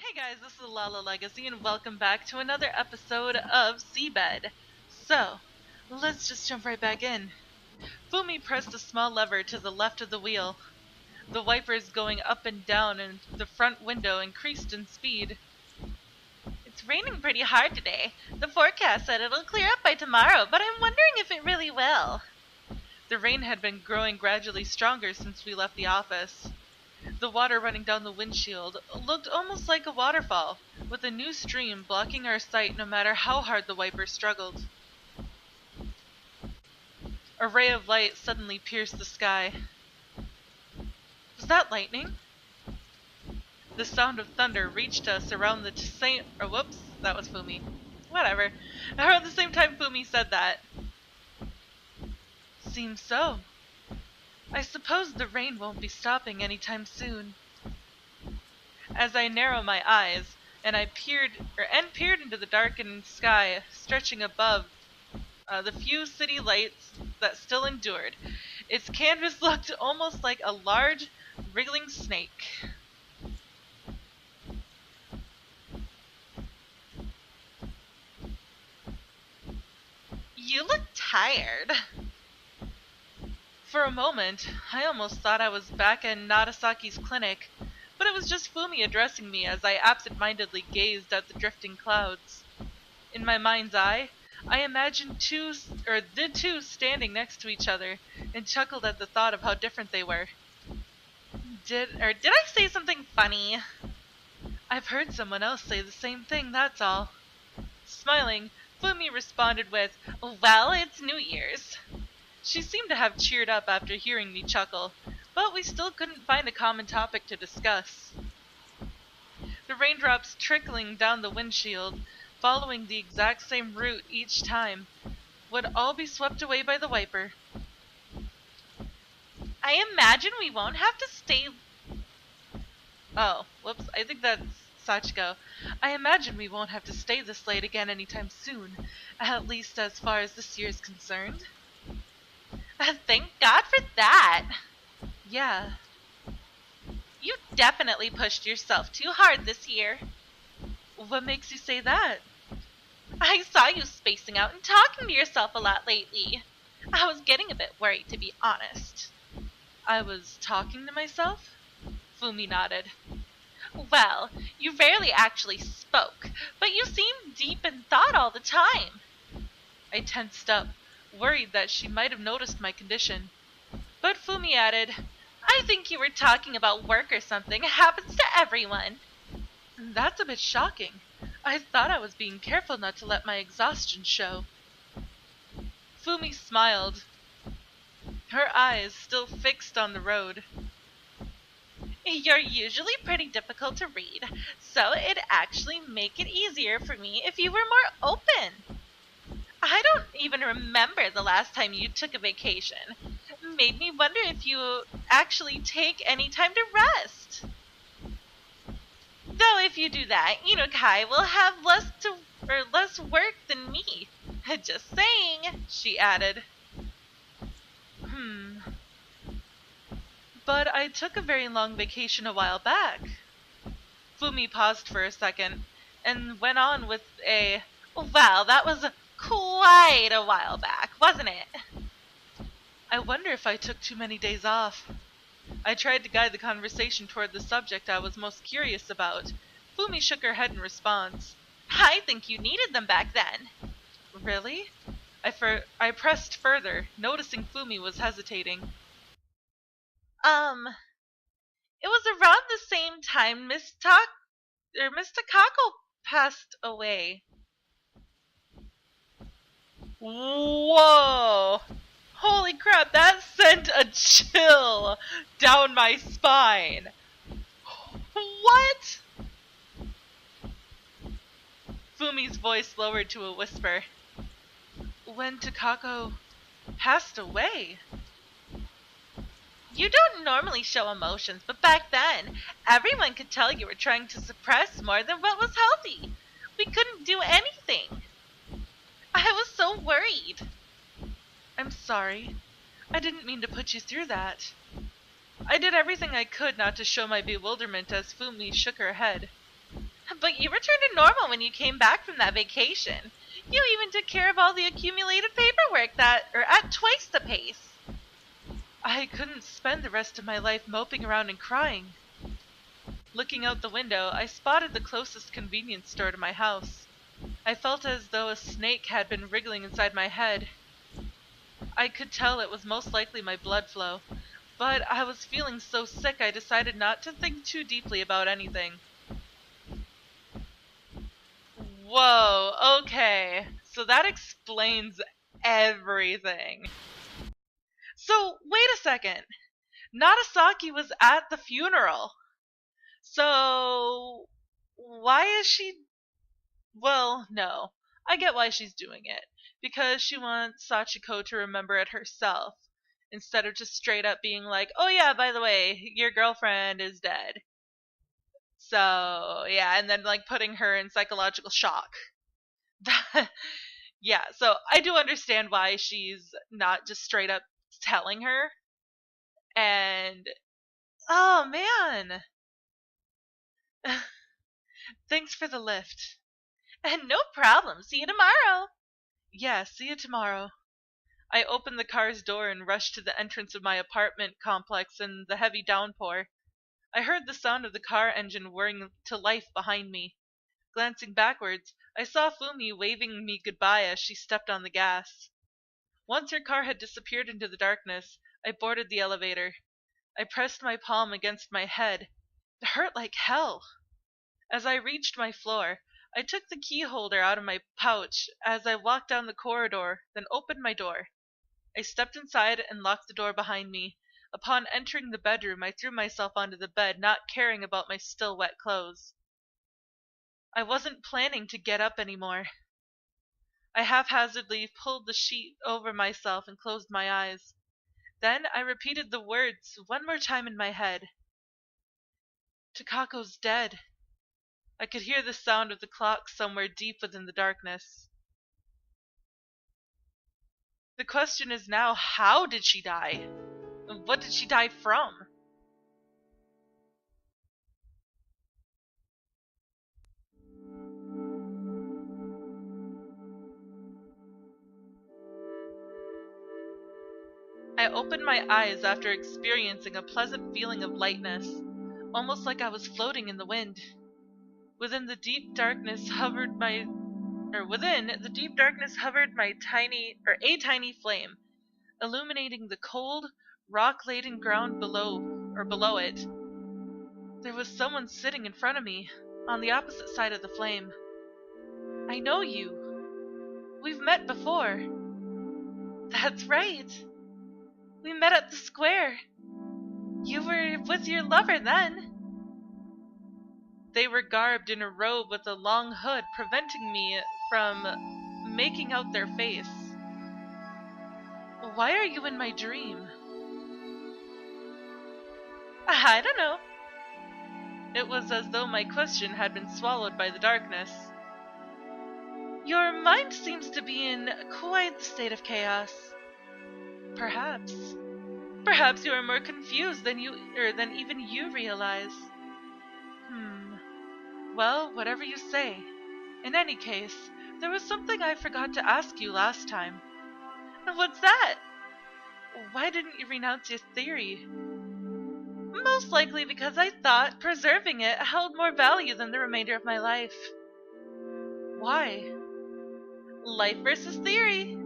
Hey guys, this is Lala Legacy and welcome back to another episode of SeaBed. So, let's just jump right back in. Fumi pressed a small lever to the left of the wheel. The wipers going up and down and the front window increased in speed. It's raining pretty hard today. The forecast said it'll clear up by tomorrow, but I'm wondering if it really will. The rain had been growing gradually stronger since we left the office. The water running down the windshield looked almost like a waterfall, with a new stream blocking our sight no matter how hard the wiper struggled. A ray of light suddenly pierced the sky. Was that lightning? The sound of thunder reached us around the same... whoops, that was Fumi. Whatever. Around the same time Fumi said that. Seems so. I suppose the rain won't be stopping anytime soon. As I narrow my eyes, and peered into the darkened sky stretching above the few city lights that still endured, its canvas looked almost like a large, wriggling snake. You look tired. For a moment, I almost thought I was back in Narasaki's clinic, but it was just Fumi addressing me as I absent-mindedly gazed at the drifting clouds. In my mind's eye, I imagined the two standing next to each other, and chuckled at the thought of how different they were. Did I say something funny? I've heard someone else say the same thing, that's all. Smiling, Fumi responded with, "Well, it's New Year's." She seemed to have cheered up after hearing me chuckle, but we still couldn't find a common topic to discuss. The raindrops trickling down the windshield, following the exact same route each time, would all be swept away by the wiper. I imagine we won't have to stay... Oh, whoops, I think that's Sachiko. I imagine we won't have to stay this late again anytime soon, at least as far as this year is concerned. Thank God for that! Yeah. You definitely pushed yourself too hard this year. What makes you say that? I saw you spacing out and talking to yourself a lot lately. I was getting a bit worried, to be honest. I was talking to myself? Fumi nodded. Well, you rarely actually spoke, but you seemed deep in thought all the time. I tensed up, worried that she might have noticed my condition. But Fumi added, I think you were talking about work or something. It happens to everyone. That's a bit shocking. I thought I was being careful not to let my exhaustion show. Fumi smiled, her eyes still fixed on the road. You're usually pretty difficult to read, so it'd actually make it easier for me if you were more open. I don't even remember the last time you took a vacation. Made me wonder if you actually take any time to rest. Though if you do that, Kai will have less work than me. Just saying, she added. But I took a very long vacation a while back. Fumi paused for a second, and went on with a, well, that was quite a while back, wasn't it? I wonder if I took too many days off. I tried to guide the conversation toward the subject I was most curious about. Fumi shook her head in response. I think you needed them back then. Really? I pressed further, noticing Fumi was hesitating. It was around the same time Miss Takako passed away. Whoa! Holy crap, that sent a chill down my spine. What? Fumi's voice lowered to a whisper. When Takako passed away? You don't normally show emotions, but back then, everyone could tell you were trying to suppress more than what was healthy. We couldn't do anything. I was so worried. I'm sorry. I didn't mean to put you through that. I did everything I could not to show my bewilderment as Fumi shook her head. But you returned to normal when you came back from that vacation. You even took care of all the accumulated paperwork at twice the pace. I couldn't spend the rest of my life moping around and crying. Looking out the window, I spotted the closest convenience store to my house. I felt as though a snake had been wriggling inside my head. I could tell it was most likely my blood flow, but I was feeling so sick I decided not to think too deeply about anything. Whoa, okay. So that explains everything. So, wait a second. Nagasaki was at the funeral. So, why is she... Well, no. I get why she's doing it. Because she wants Sachiko to remember it herself. Instead of just straight up being like, oh yeah, by the way, your girlfriend is dead. So, yeah, and then like putting her in psychological shock. Yeah, so I do understand why she's not just straight up telling her. And, oh man. Thanks for the lift. And no problem. See you tomorrow. Yeah, see you tomorrow. I opened the car's door and rushed to the entrance of my apartment complex in the heavy downpour. I heard the sound of the car engine whirring to life behind me. Glancing backwards, I saw Fumi waving me goodbye as she stepped on the gas. Once her car had disappeared into the darkness, I boarded the elevator. I pressed my palm against my head. It hurt like hell. As I reached my floor, I took the key holder out of my pouch as I walked down the corridor, then opened my door. I stepped inside and locked the door behind me. Upon entering the bedroom, I threw myself onto the bed, not caring about my still wet clothes. I wasn't planning to get up anymore. I haphazardly pulled the sheet over myself and closed my eyes. Then I repeated the words one more time in my head. Takako's dead. I could hear the sound of the clock somewhere deep within the darkness. The question is now, how did she die? And what did she die from? I opened my eyes after experiencing a pleasant feeling of lightness, almost like I was floating in the wind. Within the deep darkness hovered a tiny flame, illuminating the cold, rock-laden ground below it. There was someone sitting in front of me, on the opposite side of the flame. I know you. We've met before. That's right. We met at the square. You were with your lover then. They were garbed in a robe with a long hood, preventing me from making out their face. Why are you in my dream? I don't know. It was as though my question had been swallowed by the darkness. Your mind seems to be in quite the state of chaos. Perhaps. Perhaps you are more confused than even you realize. Well, whatever you say. In any case, there was something I forgot to ask you last time. What's that? Why didn't you renounce your theory? Most likely because I thought preserving it held more value than the remainder of my life. Why? Life versus theory.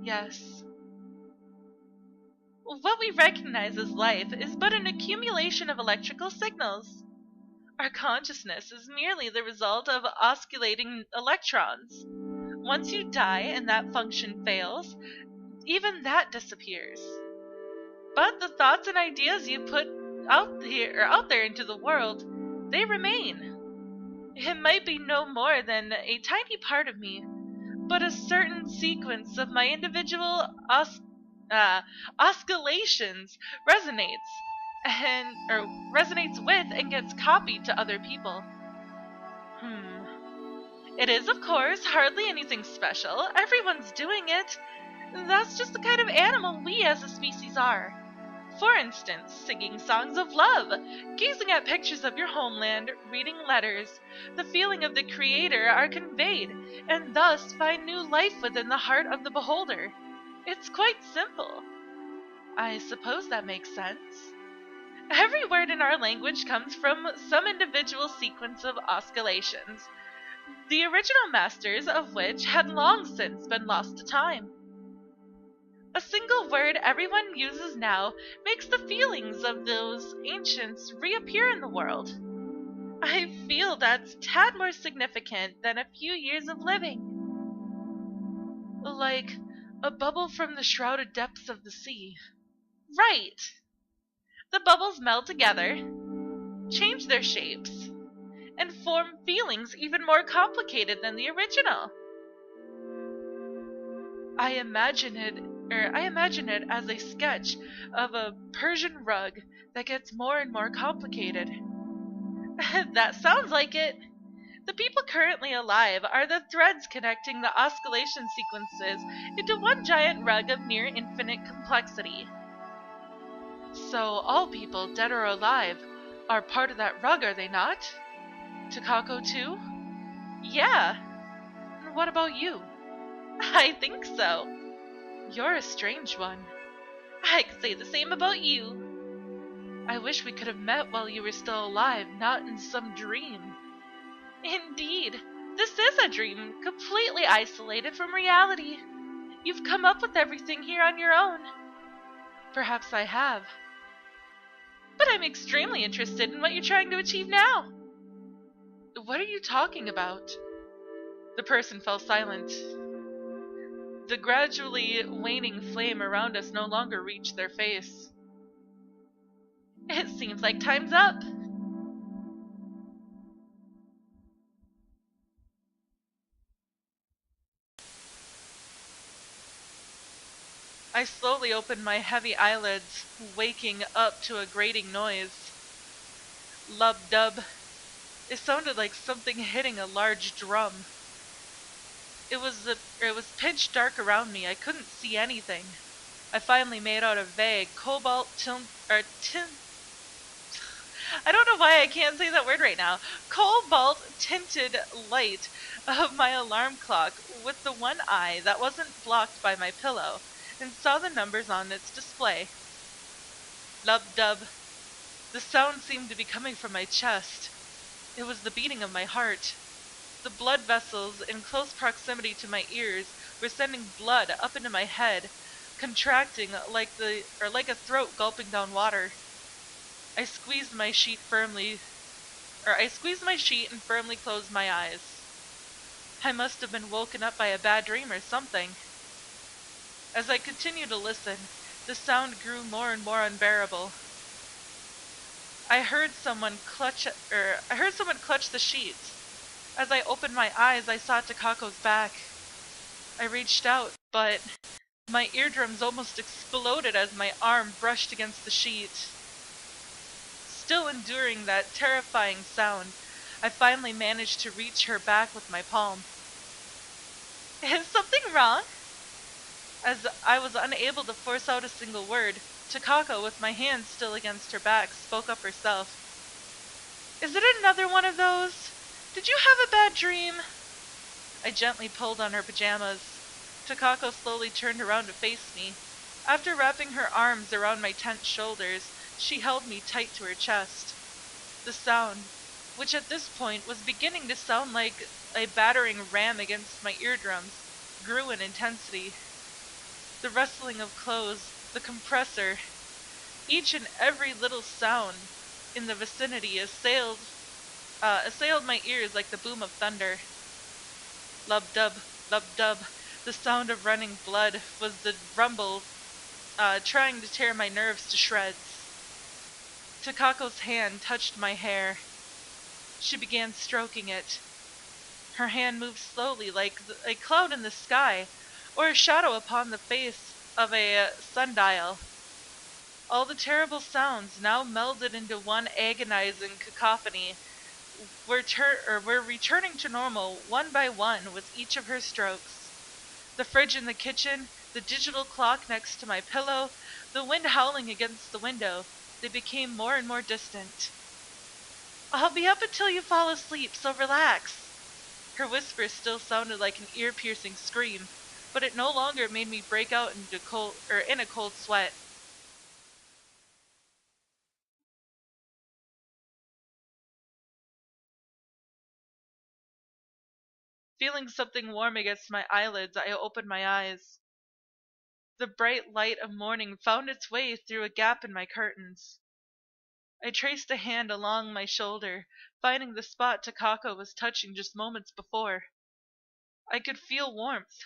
Yes. What we recognize as life is but an accumulation of electrical signals. Our consciousness is merely the result of oscillating electrons. Once you die and that function fails, even that disappears. But the thoughts and ideas you put out there into the world, they remain. It might be no more than a tiny part of me, but a certain sequence of my individual oscillations resonates with and gets copied to other people. It is, of course, hardly anything special. Everyone's doing it. That's just the kind of animal we as a species are. For instance, singing songs of love, gazing at pictures of your homeland, reading letters. The feeling of the Creator are conveyed, and thus find new life within the heart of the beholder. It's quite simple. I suppose that makes sense. Every word in our language comes from some individual sequence of oscillations, the original masters of which had long since been lost to time. A single word everyone uses now makes the feelings of those ancients reappear in the world. I feel that's tad more significant than a few years of living. Like a bubble from the shrouded depths of the sea. Right! The bubbles meld together, change their shapes, and form feelings even more complicated than the original. I imagine it as a sketch of a Persian rug that gets more and more complicated. That sounds like it. The people currently alive are the threads connecting the oscillation sequences into one giant rug of near infinite complexity. So all people, dead or alive, are part of that rug, are they not? Takako too? Yeah. And what about you? I think so. You're a strange one. I could say the same about you. I wish we could have met while you were still alive, not in some dream. Indeed, this is a dream, completely isolated from reality. You've come up with everything here on your own. Perhaps I have. But I'm extremely interested in what you're trying to achieve now. What are you talking about? The person fell silent. The gradually waning flame around us no longer reached their face. It seems like time's up. I slowly opened my heavy eyelids, waking up to a grating noise. Lub-dub. It sounded like something hitting a large drum. It was pitch dark around me. I couldn't see anything. I finally made out a vague I don't know why I can't say that word right now. Cobalt-tinted light of my alarm clock with the one eye that wasn't blocked by my pillow, and saw the numbers on its display. Lub-dub. The sound seemed to be coming from my chest. It was the beating of my heart. The blood vessels in close proximity to my ears were sending blood up into my head, contracting like a throat gulping down water. I squeezed my sheet and firmly closed my eyes. I must have been woken up by a bad dream or something. As I continued to listen, the sound grew more and more unbearable. I heard someone clutch the sheets. As I opened my eyes, I saw Takako's back. I reached out, but my eardrums almost exploded as my arm brushed against the sheet. Still enduring that terrifying sound, I finally managed to reach her back with my palm. Is something wrong? As I was unable to force out a single word, Takako, with my hand still against her back, spoke up herself. Is it another one of those? Did you have a bad dream? I gently pulled on her pajamas. Takako slowly turned around to face me. After wrapping her arms around my tense shoulders, she held me tight to her chest. The sound, which at this point was beginning to sound like a battering ram against my eardrums, grew in intensity. The rustling of clothes, the compressor, each and every little sound in the vicinity assailed my ears like the boom of thunder. Lub-dub, lub-dub. The sound of running blood was the rumble trying to tear my nerves to shreds. Takako's hand touched my hair. She began stroking it. Her hand moved slowly like a cloud in the sky, or a shadow upon the face of a sundial. All the terrible sounds, now melded into one agonizing cacophony, were returning to normal one by one with each of her strokes. The fridge in the kitchen, the digital clock next to my pillow, the wind howling against the window. They became more and more distant. I'll be up until you fall asleep, so relax. Her whisper still sounded like an ear-piercing scream, but it no longer made me break out in a cold sweat. Feeling something warm against my eyelids, I opened my eyes. The bright light of morning found its way through a gap in my curtains. I traced a hand along my shoulder, finding the spot Takako was touching just moments before. I could feel warmth,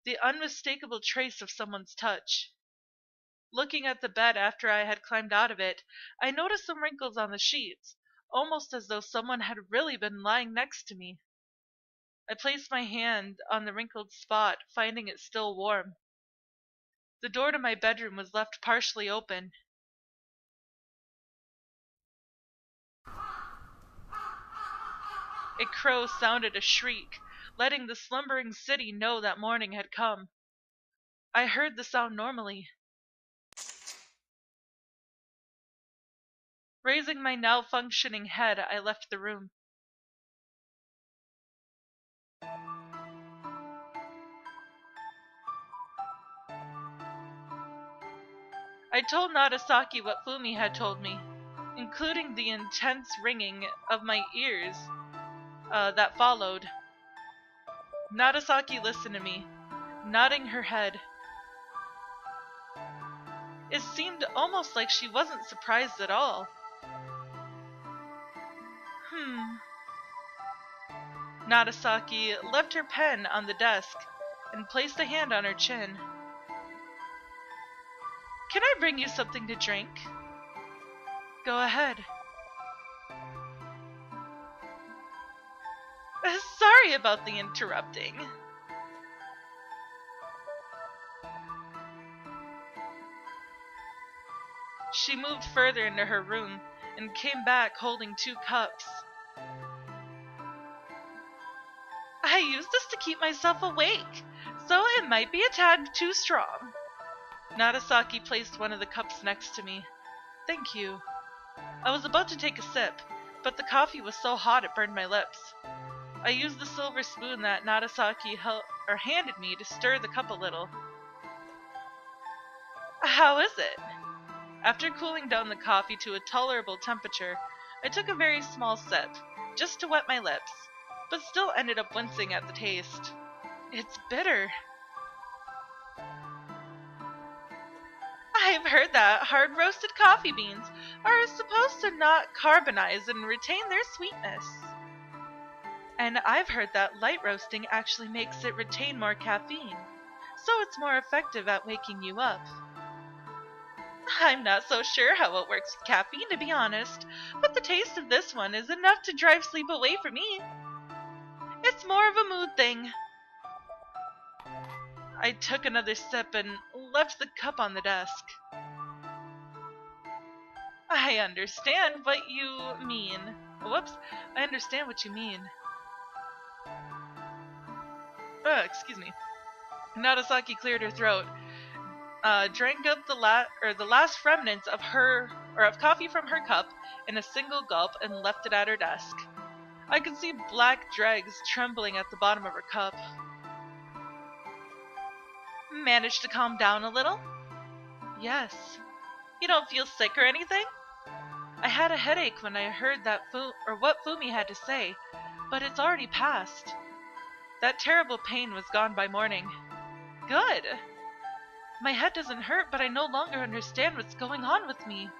the unmistakable trace of someone's touch. Looking at the bed after I had climbed out of it, I noticed some wrinkles on the sheets, almost as though someone had really been lying next to me. I placed my hand on the wrinkled spot, finding it still warm. The door to my bedroom was left partially open. A crow sounded a shriek, letting the slumbering city know that morning had come. I heard the sound normally. Raising my now functioning head, I left the room. I told Nagasaki what Fumi had told me, including the intense ringing of my ears that followed. Nagasaki listened to me, nodding her head. It seemed almost like she wasn't surprised at all. Nagasaki left her pen on the desk and placed a hand on her chin. Can I bring you something to drink? Go ahead. Sorry about the interrupting. She moved further into her room and came back holding 2 cups. I use this to keep myself awake, so it might be a tad too strong. Nagasaki placed one of the cups next to me. Thank you. I was about to take a sip, but the coffee was so hot it burned my lips. I used the silver spoon that Nagasaki handed me to stir the cup a little. How is it? After cooling down the coffee to a tolerable temperature, I took a very small sip, just to wet my lips, but still ended up wincing at the taste. It's bitter. I've heard that hard-roasted coffee beans are supposed to not carbonize and retain their sweetness. And I've heard that light roasting actually makes it retain more caffeine, so it's more effective at waking you up. I'm not so sure how it works with caffeine, to be honest, but the taste of this one is enough to drive sleep away from me. It's more of a mood thing. I took another sip and left the cup on the desk. I understand what you mean. Whoops, I understand what you mean. Excuse me. Nagasaki cleared her throat, drank up the last remnants of coffee from her cup in a single gulp and left it at her desk. I could see black dregs trembling at the bottom of her cup. Managed to calm down a little? Yes. You don't feel sick or anything? I had a headache when I heard what Fumi had to say, but it's already passed. That terrible pain was gone by morning. Good. My head doesn't hurt, but I no longer understand what's going on with me.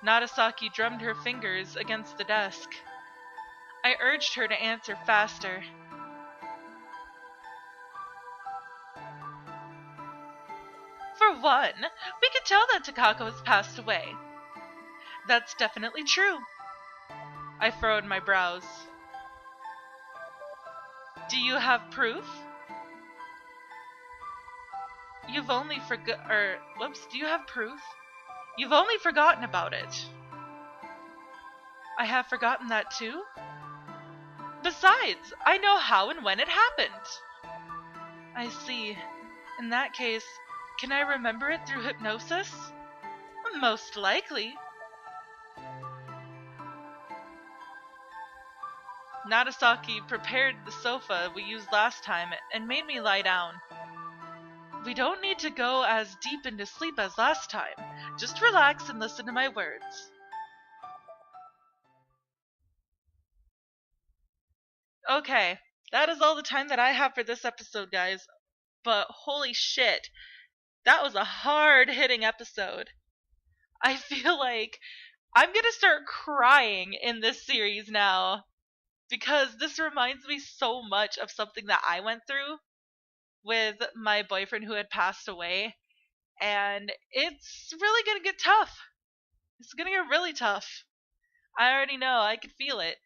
Nagasaki drummed her fingers against the desk. I urged her to answer faster. For one, we could tell that Takako has passed away. That's definitely true. I furrowed my brows. Do you have proof? Do you have proof? You've only forgotten about it. I have forgotten that too? Besides, I know how and when it happened. I see. In that case, Can I remember it through hypnosis? Most likely. Nagasaki prepared the sofa we used last time and made me lie down. We don't need to go as deep into sleep as last time. Just relax and listen to my words. Okay, that is all the time that I have for this episode, guys. But holy shit, that was a hard-hitting episode. I feel like I'm gonna start crying in this series now because this reminds me so much of something that I went through with my boyfriend who had passed away, and it's really gonna get tough. It's gonna get really tough. I already know, I can feel it.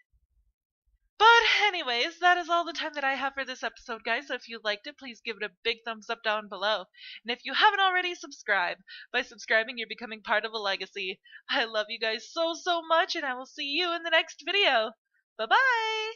But anyways, that is all the time that I have for this episode, guys. So if you liked it, please give it a big thumbs up down below. And if you haven't already, subscribe. By subscribing, you're becoming part of a legacy. I love you guys so, so much, and I will see you in the next video. Bye-bye!